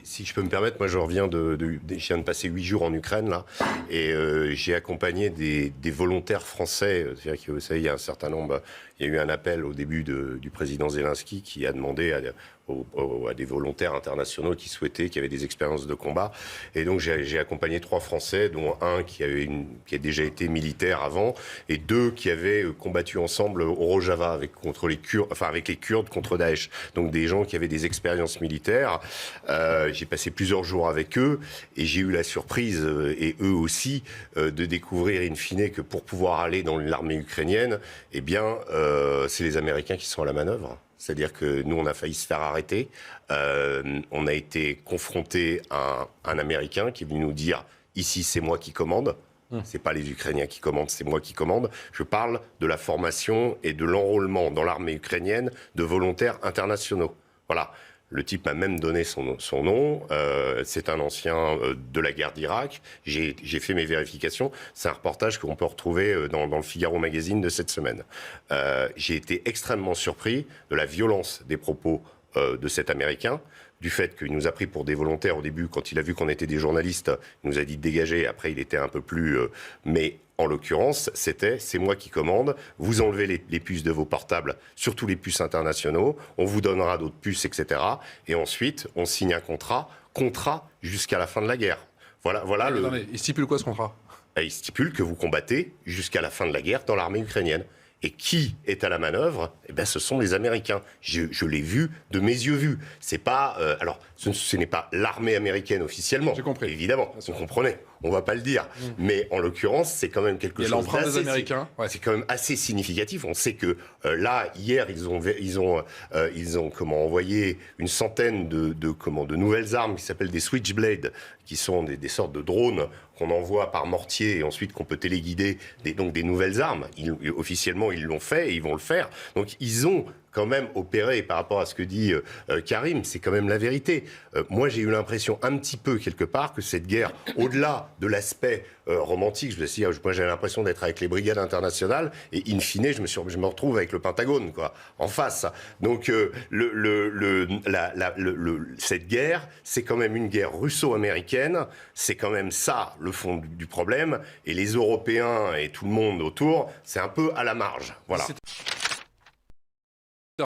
Si je peux me permettre, moi je reviens je viens de passer 8 jours en Ukraine là, et j'ai accompagné des volontaires français. C'est-à-dire que vous savez, il y a un certain nombre, il y a eu un appel au début du président Zelensky qui a demandé à des volontaires internationaux qui avaient des expériences de combat. Et donc j'ai accompagné 3 Français, dont un qui a déjà été militaire avant, et 2 qui avaient combattu ensemble au Rojava avec les Kurdes contre Daesh. Donc des gens qui avaient des expériences militaires. J'ai passé plusieurs jours avec eux et j'ai eu la surprise, et eux aussi, de découvrir in fine que pour pouvoir aller dans l'armée ukrainienne, eh bien, c'est les Américains qui sont à la manœuvre. C'est-à-dire que nous, on a failli se faire arrêter. On a été confronté à un Américain qui est venu nous dire « Ici, c'est moi qui commande ». C'est pas les Ukrainiens qui commandent, c'est moi qui commande. Je parle de la formation et de l'enrôlement dans l'armée ukrainienne de volontaires internationaux. Voilà. Le type m'a même donné son nom. C'est un ancien de la guerre d'Irak. J'ai fait mes vérifications. C'est un reportage qu'on peut retrouver dans le Figaro Magazine de cette semaine. J'ai été extrêmement surpris de la violence des propos de cet Américain, du fait qu'il nous a pris pour des volontaires au début. Quand il a vu qu'on était des journalistes, il nous a dit de dégager. Après, il était un peu plus... mais en l'occurrence, c'est moi qui commande. Vous enlevez les puces de vos portables, surtout les puces internationaux. On vous donnera d'autres puces, etc. Et ensuite, on signe un contrat jusqu'à la fin de la guerre. Voilà Attendez, il stipule quoi ce contrat ? Il stipule que vous combattez jusqu'à la fin de la guerre dans l'armée ukrainienne. Et qui est à la manœuvre ? Eh bien, ce sont les Américains. Je l'ai vu de mes yeux vus. C'est pas, alors, ce n'est pas l'armée américaine officiellement. J'ai compris. Évidemment, vous comprenez. On ne va pas le dire. Mais en l'occurrence, c'est quand même quelque chose l'empreinte des Américains. Ouais. C'est quand même assez significatif. On sait que là, hier, ils ont envoyé une centaine de nouvelles armes qui s'appellent des Switchblade, qui sont des sortes de drones qu'on envoie par mortier et ensuite qu'on peut téléguider, donc des nouvelles armes. Officiellement, ils l'ont fait et ils vont le faire. Donc, ils ont quand même opéré, par rapport à ce que dit Karim, c'est quand même la vérité. Moi, j'ai eu l'impression un petit peu, quelque part, que cette guerre, au-delà de l'aspect romantique, moi j'ai l'impression d'être avec les brigades internationales, et in fine, je me retrouve avec le Pentagone, quoi, en face. Donc, cette guerre, c'est quand même une guerre russo-américaine, c'est quand même ça, le fond du problème, et les Européens et tout le monde autour, c'est un peu à la marge. Voilà.